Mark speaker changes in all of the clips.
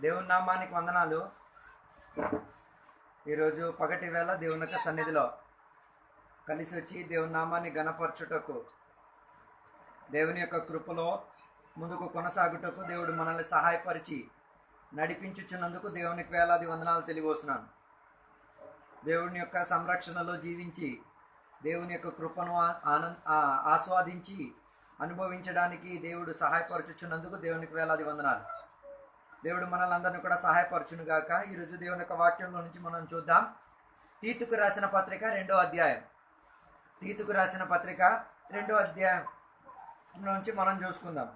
Speaker 1: దేవుని నామానికి వందనాలు. ఈరోజు పగటి వేళ దేవుని యొక్క సన్నిధిలో కలిసి వచ్చి దేవుని నామాన్ని ఘనపరచుటకు, దేవుని యొక్క కృపలో ముందుకు కొనసాగుటకు దేవుడు మనల్ని సహాయపరిచి నడిపించుచున్నందుకు దేవునికి వేలాది వందనాలు తెలియవస్తున్నాను. దేవుని యొక్క సంరక్షణలో జీవించి దేవుని యొక్క కృపను ఆస్వాదించి అనుభవించడానికి దేవుడు సహాయపరచుచున్నందుకు దేవునికి వేలాది వందనాలు. దేవుడు మనల్ని అందరినీ కూడా సహాయపరచును గాక. ఈరోజు దేవుని యొక్క వాక్యంలో నుంచి మనం చూద్దాం. తీతుకు రాసిన పత్రిక 2వ అధ్యాయం. తీతుకు రాసిన పత్రిక 2వ అధ్యాయం నుంచి మనం చూసుకుందాం.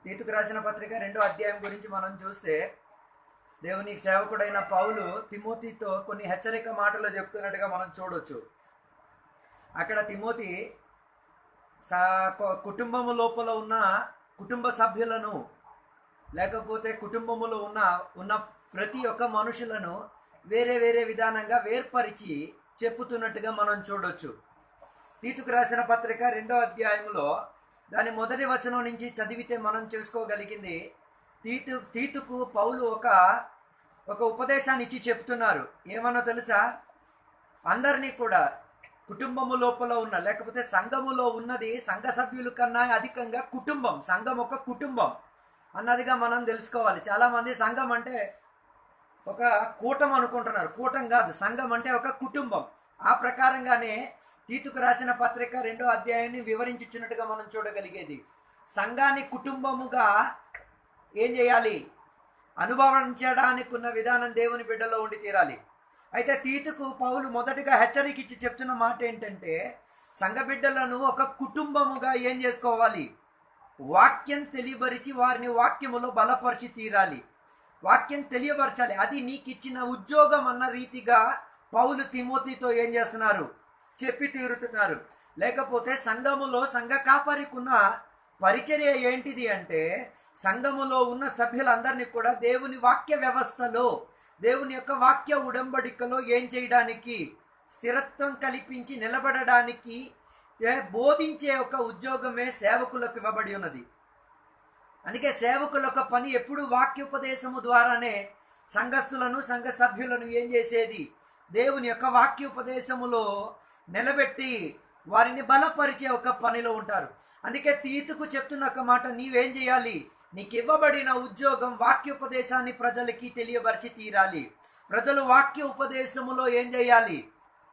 Speaker 1: తీతుకు రాసిన పత్రిక 2వ అధ్యాయం గురించి మనం చూస్తే, దేవుని సేవకుడైన పౌలు తిమోతితో కొన్ని హెచ్చరిక మాటలు చెప్తున్నట్టుగా మనం చూడొచ్చు. అక్కడ తిమోతి కుటుంబము లోపల ఉన్న కుటుంబ సభ్యులను, లేకపోతే కుటుంబములో ఉన్న ప్రతి ఒక్క మనుషులను వేరే వేరే విధానంగా వేర్పరిచి చెప్పుతున్నట్టుగా మనం చూడొచ్చు. తీతుకు రాసిన పత్రిక 2వ అధ్యాయంలో దాని మొదటి వచనం నుంచి చదివితే మనం చేసుకోగలిగింది. తీతుకు పౌలు ఒక ఉపదేశాన్ని ఇచ్చి చెప్తున్నారు. ఏమన్నా తెలుసా? అందరినీ కూడా కుటుంబము లోపల ఉన్న, లేకపోతే సంఘములో ఉన్నది సంఘ సభ్యుల కన్నా అధికంగా కుటుంబం, సంఘం ఒక కుటుంబం అన్నదిగా మనం తెలుసుకోవాలి. చాలామంది సంఘం అంటే ఒక కూటం అనుకుంటున్నారు. కూటం కాదు, సంఘం అంటే ఒక కుటుంబం. ఆ ప్రకారంగానే తీతుకు రాసిన పత్రిక 2వ అధ్యాయాన్ని వివరించుచున్నట్టుగా మనం చూడగలిగేది. సంఘాన్ని కుటుంబముగా ఏం చేయాలి? అనుభవించడానికి ఉన్న విధానం దేవుని బిడ్డలో ఉండి తీరాలి. అయితే తీతుకు పౌలు మొదటిగా హెచ్చరిక ఇచ్చి చెప్తున్న మాట ఏంటంటే, సంఘ బిడ్డలను ఒక కుటుంబముగా ఏం చేసుకోవాలి? వాక్యం తెలియపరిచి వారిని వాక్యములో బలపరిచి తీరాలి. వాక్యం తెలియపరచాలి. అది నీకు ఇచ్చిన ఉద్యోగం అన్న రీతిగా పౌలు తిమోతితో ఏం చేస్తున్నారు? చెప్పి తీరుతున్నారు. లేకపోతే సంఘములో సంఘ కాపరికున్న పరిచర్య ఏంటిది అంటే, సంఘములో ఉన్న సభ్యులందరినీ కూడా దేవుని వాక్య వ్యవస్థలో, దేవుని యొక్క వాక్య ఉడంబడికలో ఏం చేయడానికి? స్థిరత్వం కల్పించి నిలబడడానికి బోధించే ఒక ఉద్యోగమే సేవకులకు ఇవ్వబడి ఉన్నది. అందుకే సేవకుల యొక్క పని ఎప్పుడు వాక్యోపదేశము ద్వారానే సంఘస్థులను, సంఘ సభ్యులను ఏం చేసేది? దేవుని యొక్క వాక్యోపదేశములో నిలబెట్టి వారిని బలపరిచే ఒక పనిలో ఉంటారు. అందుకే తీతుకు చెప్తున్న ఒక మాట, నీవేం చేయాలి? నీకు ఇవ్వబడిన ఉద్యోగం వాక్యోపదేశాన్ని ప్రజలకి తెలియపరిచి తీరాలి. ప్రజలు వాక్య ఉపదేశములో ఏం చేయాలి?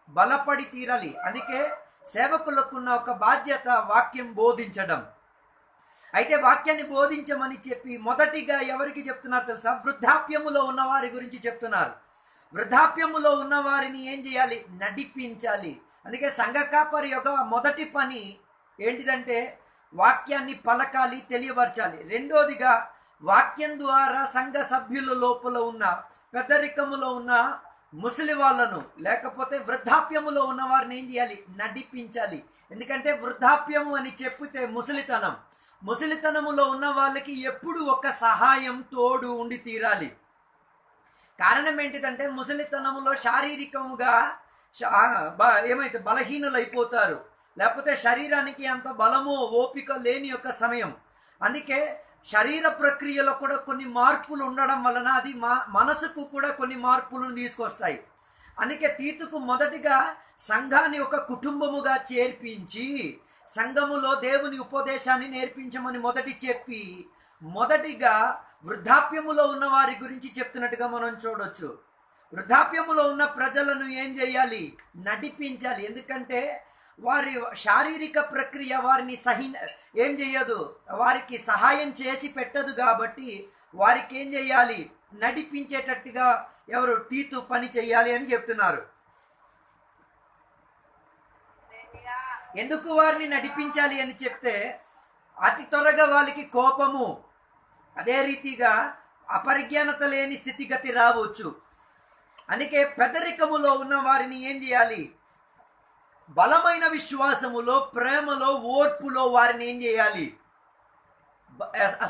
Speaker 1: బలపడి తీరాలి. అందుకే సేవకులకున్న ఒక బాధ్యత వాక్యం బోధించడం. అయితే వాక్యాన్ని బోధించమని చెప్పి మొదటిగా ఎవరికి చెప్తున్నారు తెలుసా? వృద్ధాప్యములో ఉన్న వారి గురించి చెప్తున్నారు. వృద్ధాప్యములో ఉన్న వారిని ఏం చేయాలి? నడిపించాలి. అందుకే సంఘ కాపరి యొక్క మొదటి పని ఏంటిదంటే వాక్యాన్ని పలకాలి, తెలియపరచాలి. రెండోదిగా వాక్యం ద్వారా సంఘ సభ్యుల లోపల ఉన్న పెద్దరికములో ఉన్న ముసలి వాళ్ళను, లేకపోతే వృద్ధాప్యములో ఉన్న వారిని ఏం చేయాలి? నడిపించాలి. ఎందుకంటే వృద్ధాప్యము అని చెప్పితే ముసలితనం. ముసలితనములో ఉన్న వాళ్ళకి ఎప్పుడు ఒక సహాయం తోడు ఉండి తీరాలి. కారణం ఏంటిదంటే ముసలితనములో శారీరకముగా ఏమైతే బలహీనులు అయిపోతారు, లేకపోతే శరీరానికి అంత బలమో ఓపిక లేని యొక్క సమయం. అందుకే శరీర ప్రక్రియలో కూడా కొన్ని మార్పులు ఉండడం వలన అది మనసుకు కూడా కొన్ని మార్పులను తీసుకొస్తాయి. అందుకే తీతుకు మొదటిగా సంఘాన్ని ఒక కుటుంబముగా చేర్పించి సంఘములో దేవుని ఉపదేశాన్ని నేర్పించమని చెప్పి మొదటిగా వృద్ధాప్యములో ఉన్న వారి గురించి చెప్తున్నట్టుగా మనం చూడొచ్చు. వృద్ధాప్యములో ఉన్న ప్రజలను ఏం చేయాలి? నడిపించాలి. ఎందుకంటే వారి శారీరక ప్రక్రియ వారిని ఏం చేయదు, వారికి సహాయం చేసి పెట్టదు. కాబట్టి వారికి ఏం చేయాలి? నడిపించేటట్టుగా ఎవరు? తీతు పని చేయాలి అని చెప్తున్నారు. ఎందుకు వారిని నడిపించాలి అని చెప్తే, అతి త్వరగా వాళ్ళకి కోపము, అదే రీతిగా అపరిజ్ఞానత లేని స్థితిగతి రావచ్చు. అందుకే పెద్దరికములో ఉన్న వారిని ఏం చేయాలి? బలమైన విశ్వాసములో, ప్రేమలో, ఓర్పులో వారిని ఏం చేయాలి?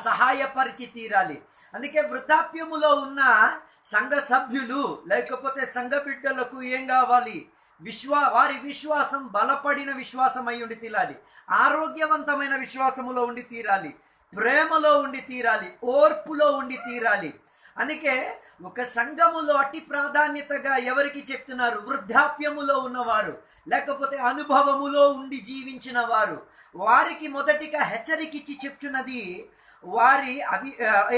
Speaker 1: సహాయపరిచి తీరాలి. అందుకే వృద్ధాప్యములో ఉన్న సంఘ సభ్యులు, లేకపోతే సంఘ బిడ్డలకు ఏం కావాలి? వారి విశ్వాసం బలపడిన విశ్వాసం అయి ఉండి తీరాలి. ఆరోగ్యవంతమైన విశ్వాసములో ఉండి తీరాలి. ప్రేమలో ఉండి తీరాలి. ఓర్పులో ఉండి తీరాలి. అందుకే ఒక సంఘములో అతి ప్రాధాన్యతగా ఎవరికి చెప్తున్నారు? వృద్ధాప్యములో ఉన్నవారు, లేకపోతే అనుభవములో ఉండి జీవించిన వారు. వారికి మొదటిగా హెచ్చరికిచ్చి చెప్తున్నది, వారి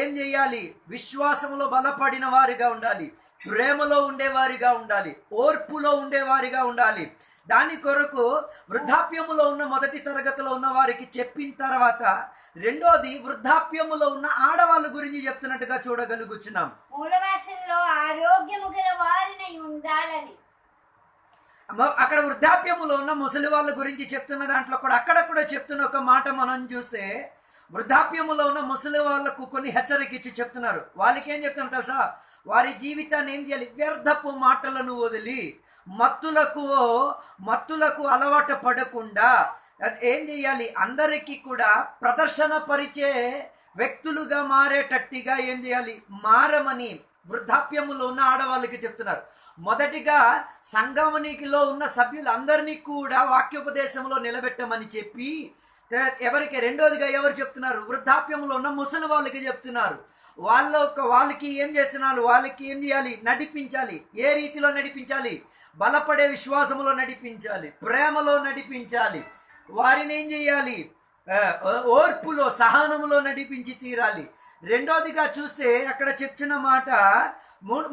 Speaker 1: ఏం చేయాలి? విశ్వాసములో బలపడిన వారిగా ఉండాలి, ప్రేమలో ఉండేవారిగా ఉండాలి, ఓర్పులో ఉండేవారిగా ఉండాలి. దాని కొరకు వృద్ధాప్యములో ఉన్న మొదటి తరగతిలో ఉన్న వారికి చెప్పిన తర్వాత రెండోది వృద్ధాప్యములో ఉన్న ఆడవాళ్ళ గురించి చెప్తున్నట్టుగా చూడగలుగుచున్నాం.
Speaker 2: మూలవాసంలో ఆరోగ్యము గల వారినై ఉండాలని.
Speaker 1: అక్కడ వృద్ధాప్యములో ఉన్న ముసలి వాళ్ళ గురించి చెప్తున్న దాంట్లో కూడా అక్కడ కూడా చెప్తున్న ఒక మాట మనం చూస్తే, వృద్ధాప్యములో ఉన్న ముసలి వాళ్ళకు కొన్ని హెచ్చరిక ఇచ్చి చెప్తున్నారు. వాళ్ళకి ఏం చెప్తున్నారు తెలుసా? వారి జీవితాన్ని ఏం చేయాలి? వ్యర్థపు మాటలను వదిలి మత్తులకు అలవాటు పడకుండా ఏం చేయాలి? అందరికీ కూడా ప్రదర్శన పరిచే వ్యక్తులుగా మారేటట్టుగా ఏం చేయాలి? మారమని వృద్ధాప్యములో ఉన్న ఆడవాళ్ళకి చెప్తున్నారు. మొదటిగా సంఘమునికిలో ఉన్న సభ్యులందరినీ కూడా వాక్యోపదేశంలో నిలబెట్టమని చెప్పి, ఎవరికి రెండోదిగా ఎవరు చెప్తున్నారు? వృద్ధాప్యంలో ఉన్న ముసలి వాళ్ళకి చెప్తున్నారు. వాళ్ళకి ఏం చేస్తున్నారు? వాళ్ళకి ఏం చేయాలి? నడిపించాలి. ఏ రీతిలో నడిపించాలి? బలపడే విశ్వాసములో నడిపించాలి, ప్రేమలో నడిపించాలి. వారిని ఏం చేయాలి? ఓర్పులో, సహనములో నడిపించి తీరాలి. రెండోదిగా చూస్తే అక్కడ చెప్తున్న మాట,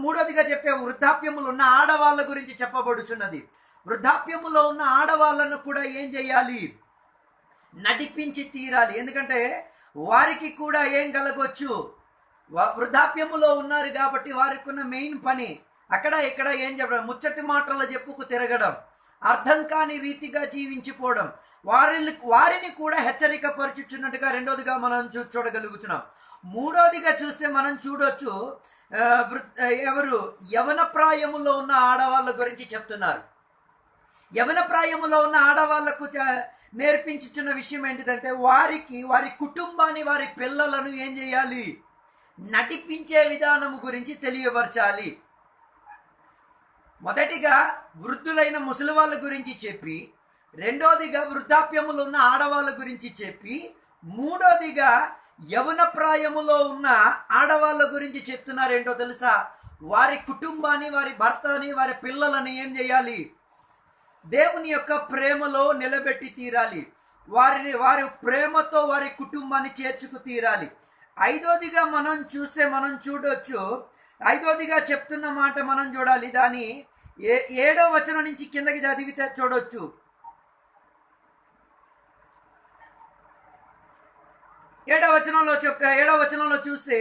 Speaker 1: మూడోదిగా చెప్తే వృద్ధాప్యములో ఉన్న ఆడవాళ్ళ గురించి చెప్పబడుచున్నది. వృద్ధాప్యములో ఉన్న ఆడవాళ్ళను కూడా ఏం చేయాలి? నడిపించి తీరాలి. ఎందుకంటే వారికి కూడా ఏం కలగొచ్చు? వృద్ధాప్యములో ఉన్నారు కాబట్టి వారికి ఉన్న మెయిన్ పని అక్కడ ఇక్కడ ఏం చెప్పడం? ముచ్చటి మాటలు చెప్పుకు తిరగడం, అర్థం కాని రీతిగా జీవించిపోవడం. వారిని కూడా హెచ్చరిక పరుచుచున్నట్టుగా రెండోదిగా మనం చూడగలుగుతున్నాం. మూడోదిగా చూస్తే మనం చూడొచ్చు, ఎవరు? యవన ప్రాయములో ఉన్న ఆడవాళ్ళ గురించి చెప్తున్నారు. యవన ప్రాయములో ఉన్న ఆడవాళ్లకు నేర్పించుచున్న విషయం ఏంటిదంటే, వారి కుటుంబాన్ని, వారి పిల్లలను ఏం చేయాలి? నడిపించే విధానము గురించి తెలియపరచాలి. మొదటిగా వృద్ధులైన ముసలి వాళ్ళ గురించి చెప్పి, రెండోదిగా వృద్ధాప్యములో ఉన్న ఆడవాళ్ళ గురించి చెప్పి, మూడోదిగా యవన ప్రాయములో ఉన్న ఆడవాళ్ళ గురించి చెప్తున్నారు. ఏంటో తెలుసా? వారి కుటుంబాన్ని, వారి భర్తని, వారి పిల్లలని ఏం చేయాలి? దేవుని యొక్క ప్రేమలో నిలబెట్టి తీరాలి. వారి ప్రేమతో వారి కుటుంబాన్ని చేర్చుకు తీరాలి. ఐదోదిగా మనం చూడొచ్చు, ఐదోదిగా చెప్తున్న మాట మనం చూడాలి. దాని 7వ వచనం నుంచి కిందకి చదివితే చూడొచ్చు. 7వ వచనంలో చూస్తే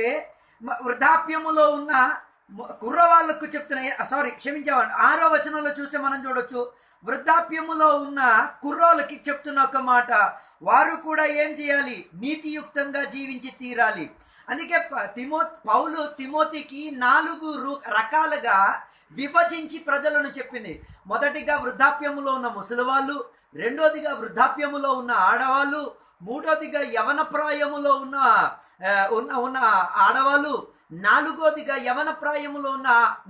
Speaker 1: వృద్ధాప్యములో ఉన్న కుర్రవాళ్ళకు క్షమించేవాడు. 6వ వచనంలో చూస్తే మనం చూడొచ్చు, వృద్ధాప్యములో ఉన్న కుర్రోళ్ళకి చెప్తున్న ఒక మాట, వారు కూడా ఏం చేయాలి? నీతియుక్తంగా జీవించి తీరాలి. అందుకే పౌలు తిమోతికి 4 రకాలుగా విభజించి ప్రజలను చెప్పింది. మొదటిగా వృద్ధాప్యములో ఉన్న ముసలివాళ్ళు, రెండోదిగా వృద్ధాప్యములో ఉన్న ఆడవాళ్ళు, మూడోదిగా యవన ప్రాయములో ఉన్న ఆడవాళ్ళు, నాలుగోదిగా యవన ప్రాయములో ఉన్న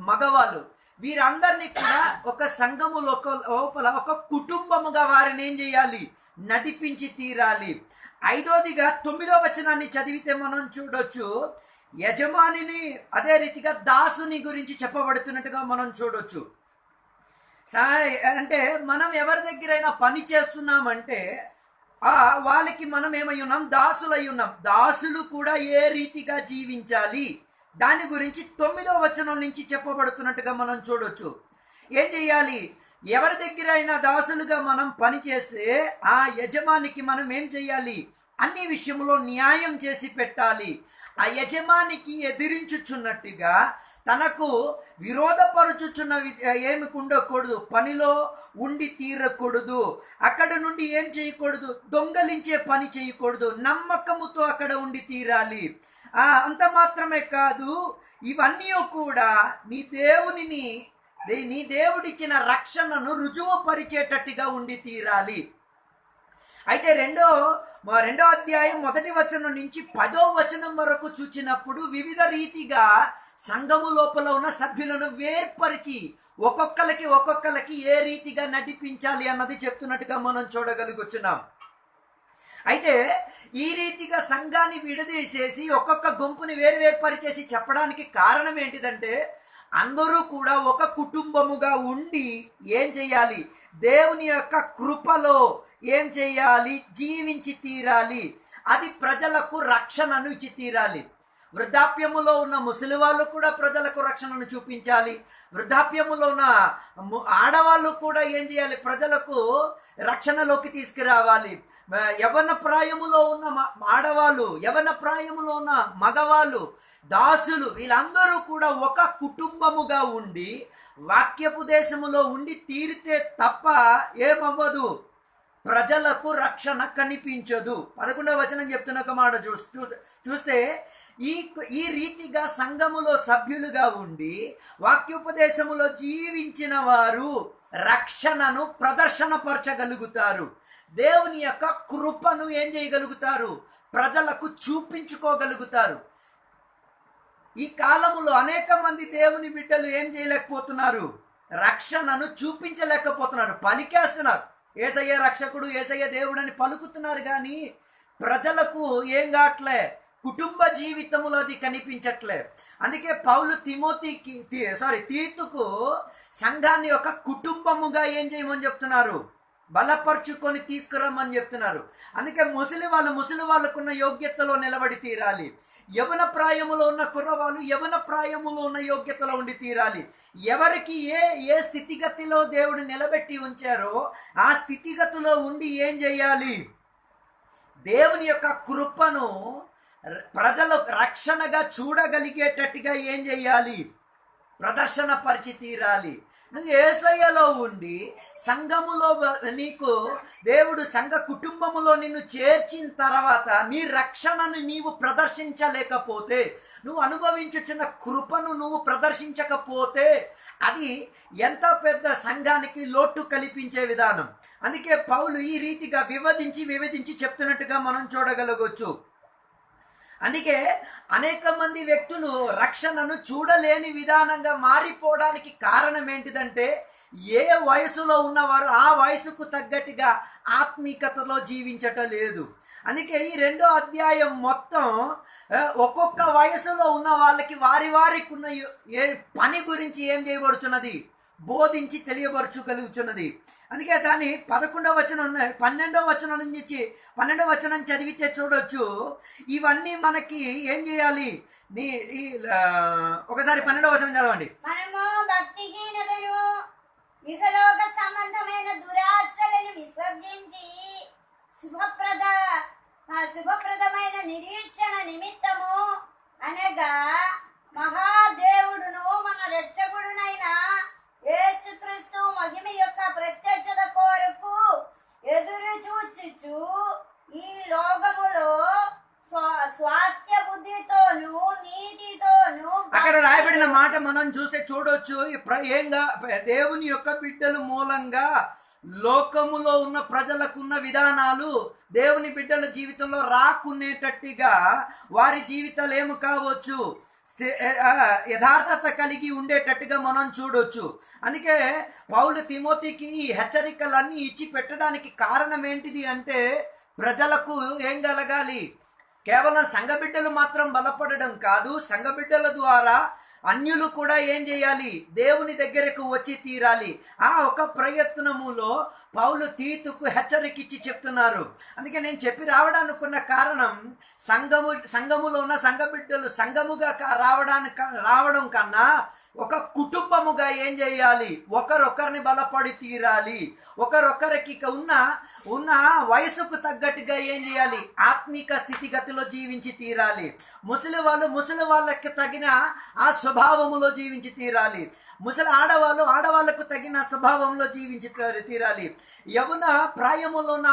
Speaker 1: మగవాళ్ళు. వీరందరినీ కూడా ఒక సంఘము లోపల ఒక కుటుంబముగా వారిని ఏం చేయాలి? నడిపించి తీరాలి. ఐదోదిగా 9వ వచనాన్ని చదివితే మనం చూడొచ్చు, యజమానిని, అదే రీతిగా దాసుని గురించి చెప్పబడుతున్నట్టుగా మనం చూడొచ్చు. అంటే మనం ఎవరి దగ్గరైనా పని చేస్తున్నామంటే వాళ్ళకి మనం ఏమై ఉన్నాం? దాసులై ఉన్నాం. దాసులు కూడా ఏ రీతిగా జీవించాలి దాని గురించి 9వ వచనం నుంచి చెప్పబడుతున్నట్టుగా మనం చూడొచ్చు. ఏం చేయాలి? ఎవరి దగ్గరైనా దాసులుగా మనం పని చేస్తే ఆ యజమానికి మనం ఏం చేయాలి? అన్ని విషయంలో న్యాయం చేసి పెట్టాలి. ఆ యజమానికి ఎదిరించుచున్నట్టుగా, తనకు విరోధపరుచుచున్న ఏమి ఉండకూడదు, పనిలో ఉండి తీరకూడదు, అక్కడ నుండి ఏం చేయకూడదు? దొంగలించే పని చేయకూడదు, నమ్మకముతో అక్కడ ఉండి తీరాలి. అంత మాత్రమే కాదు, ఇవన్నీ కూడా నీ దేవుడిచ్చిన రక్షణను రుజువు పరిచేటట్టుగా ఉండి తీరాలి. అయితే రెండో అధ్యాయం 1వ వచనం నుంచి 10వ వచనం వరకు చూచినప్పుడు వివిధ రీతిగా సంఘము లోపల ఉన్న సభ్యులను వేర్పరిచి ఒక్కొక్కరికి ఏ రీతిగా నడిపించాలి అన్నది చెప్తున్నట్టుగా మనం చూడగలుగుతున్నాం. అయితే ఈ రీతిగా సంఘాన్ని విడదీసేసి ఒక్కొక్క గుంపుని వేరువేర్పరిచేసి చెప్పడానికి కారణం ఏంటిదంటే అందరూ కూడా ఒక కుటుంబముగా ఉండి ఏం చేయాలి, దేవుని యొక్క కృపలో ఏం చేయాలి, జీవించి తీరాలి. అది ప్రజలకు రక్షణను ఇచ్చి తీరాలి. వృద్ధాప్యములో ఉన్న ముసలి వాళ్ళు కూడా ప్రజలకు రక్షణను చూపించాలి. వృద్ధాప్యములో ఉన్న ఆడవాళ్ళు కూడా ఏం చేయాలి, ప్రజలకు రక్షణలోకి తీసుకురావాలి. యవన ప్రాయములో ఉన్న ఆడవాళ్ళు, యవన ప్రాయములో ఉన్న మగవాళ్ళు, దాసులు, వీళ్ళందరూ కూడా ఒక కుటుంబముగా ఉండి వాక్యపు దేశములో ఉండి తీరితే తప్ప ఏమవ్వదు, ప్రజలకు రక్షణ కనిపించదు. 11వ వచనం చెప్తున్న ఒక మాట చూస్తే ఈ రీతిగా సంఘములో సభ్యులుగా ఉండి వాక్యోపదేశములో జీవించిన వారు రక్షణను ప్రదర్శనపరచగలుగుతారు. దేవుని యొక్క కృపను ఏం చేయగలుగుతారు, ప్రజలకు చూపించుకోగలుగుతారు. ఈ కాలములో అనేక మంది దేవుని బిడ్డలు ఏం చేయలేకపోతున్నారు, రక్షణను చూపించలేకపోతున్నారు. పలికేస్తున్నారు, యేసయ్య రక్షకుడు, యేసయ్య దేవుడు అని పలుకుతున్నారు, కానీ ప్రజలకు ఏం కావట్లే, కుటుంబ జీవితంలో అది కనిపించట్లే. అందుకే పౌలు తీతుకు సంఘాన్ని ఒక కుటుంబముగా ఏం చేయమని చెప్తున్నారు, బలపరుచుకొని తీసుకురమ్మని చెప్తున్నారు. అందుకే ముసలి వాళ్ళకున్న యోగ్యతలో నిలబడి తీరాలి. యవన ప్రాయములో ఉన్న కుర్రవాళ్ళు యవన ప్రాయములో ఉన్న యోగ్యతలో ఉండి తీరాలి. ఎవరికి ఏ స్థితిగతిలో దేవుడు నిలబెట్టి ఉంచారో ఆ స్థితిగతిలో ఉండి ఏం చేయాలి, దేవుని యొక్క కృపను ప్రజలకు రక్షణగా చూడగలిగేటట్టుగా ఏం చేయాలి, ప్రదర్శన పరిచి తీరాలి. నువ్వు యేసయ్యలో ఉండి సంఘములో నీకు దేవుడు సంఘ కుటుంబములో నిన్ను చేర్చిన తర్వాత నీ రక్షణను నీవు ప్రదర్శించలేకపోతే, నువ్వు అనుభవించుచున్న కృపను నువ్వు ప్రదర్శించకపోతే అది ఎంత పెద్ద సంఘానికి లోటు కల్పించే విధానం. అందుకే పౌలు ఈ రీతిగా విభజించి చెప్తున్నట్టుగా మనం చూడగలగొచ్చు. అందుకే అనేక మంది వ్యక్తులు రక్షణను చూడలేని విధానంగా మారిపోవడానికి కారణం ఏంటిదంటే, ఏ వయసులో ఉన్నవారు ఆ వయసుకు తగ్గట్టుగా ఆత్మీకతలో జీవించటం లేదు. అందుకే ఈ 2వ అధ్యాయం మొత్తం ఒక్కొక్క వయసులో ఉన్న వాళ్ళకి వారికి ఉన్న పని గురించి ఏం చేయబడుతున్నది, బోధించి తెలియబరచుగలుగుతున్నది. అందుకే దాన్ని 11వ వచనం 12వ వచనం నుంచి 12వ వచనం చదివితే చూడొచ్చు. ఇవన్నీ మనకి ఏం చేయాలి, ఒకసారి 12వ వచనం చదవండి.
Speaker 2: మనము భక్తిహీనతను ఇహలోక సంబంధమైన దురాశలను విసర్జించి శుభప్రదమైన నిరీక్షణ నిమిత్తము అనగా మహాదేవుడును మన రక్షకుడునైన యేసుక్రీస్తు మహిమ యొక్క ప్రత్యక్షత కొరకు ఎదురు చూచుచు ఈ లోకములో స్వాస్థ్య బుద్ధితోను నీతితోను.
Speaker 1: అక్కడ రాయబడిన మాట మనం చూస్తే చూడొచ్చు, దేవుని యొక్క బిడ్డల మూలంగా లోకములో ఉన్న ప్రజలకున్న విధానాలు దేవుని బిడ్డల జీవితంలో రాకునేటట్టుగా వారి జీవితాలు ఏమి కావచ్చు, యథార్థత కలిగి ఉండేటట్టుగా మనం చూడొచ్చు. అందుకే పౌలు తిమోతికి ఈ హెచ్చరికలన్నీ ఇచ్చి పెట్టడానికి కారణం ఏంటిది అంటే, ప్రజలకు ఏం కలగాలి, కేవలం సంఘబిడ్డలు మాత్రం బలపడడం కాదు, సంఘబిడ్డల ద్వారా అన్యులు కూడా ఏం చేయాలి, దేవుని దగ్గరకు వచ్చి తీరాలి. ఆ ఒక ప్రయత్నములో పౌలు తీతుకు హెచ్చరికిచ్చి చెప్తున్నారు. అందుకే నేను చెప్పి రావడానుకున్న కారణం, సంఘములో ఉన్న సంఘబిడ్డలు సంఘముగా రావడం కన్నా ఒక కుటుంబముగా ఏం చేయాలి, ఒకరొకరిని బలపడి తీరాలి. ఒకరొకరికి ఉన్న వయసుకు తగ్గట్టుగా ఏం చేయాలి, ఆత్మిక స్థితిగతిలో జీవించి తీరాలి. ముసలి వాళ్ళకి తగిన ఆ స్వభావములో జీవించి తీరాలి. ఆడవాళ్ళకు తగిన స్వభావంలో జీవించి తీరాలి. యవన ప్రాయములో ఉన్న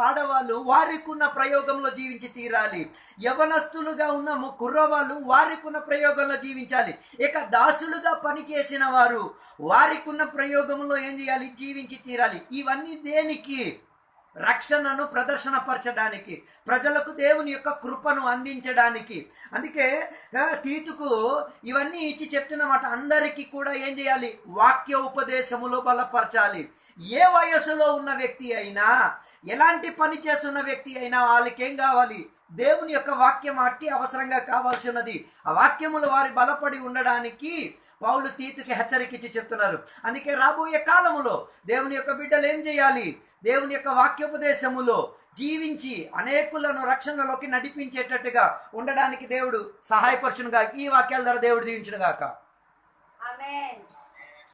Speaker 1: ఆడవాళ్ళు వారికి ఉన్న ప్రయోగంలో జీవించి తీరాలి. యవనస్తులుగా ఉన్న కుర్రవాళ్ళు వారికి ఉన్న ప్రయోగంలో జీవించాలి. ఇక దాసులుగా పనిచేసిన వారు వారికి ఉన్న ప్రయోగంలో ఏం చేయాలి, జీవించి తీరాలి. ఇవన్నీ దేనికి, రక్షణను ప్రదర్శనపరచడానికి, ప్రజలకు దేవుని యొక్క కృపను అందించడానికి. అందుకే తీతుకు ఇవన్నీ ఇచ్చి చెప్తున్నమాట, అందరికీ కూడా ఏం చేయాలి? వాక్య ఉపదేశములో బలపరచాలి. ఏ వయసులో ఉన్న వ్యక్తి అయినా, ఎలాంటి పని చేస్తున్న వ్యక్తి అయినా వాళ్ళకి ఏం కావాలి? దేవుని యొక్క వాక్యం అట్టి అవసరంగా కావాల్సి ఉన్నది. ఆ వాక్యములు వారి బలపడి ఉండడానికి పౌలు తీతుకి హెచ్చరికిచ్చి చెప్తున్నారు. అందుకే రాబోయే కాలములో దేవుని యొక్క బిడ్డలు ఏం చేయాలి? దేవుని యొక్క వాక్యోపదేశములో జీవించి అనేకులను రక్షణలోకి నడిపించేటట్టుగా ఉండడానికి దేవుడు సహాయపరచునుగా. ఈ వాక్యాల ద్వారా దేవుడు దీవించునుగాక.
Speaker 2: ఆమేన్.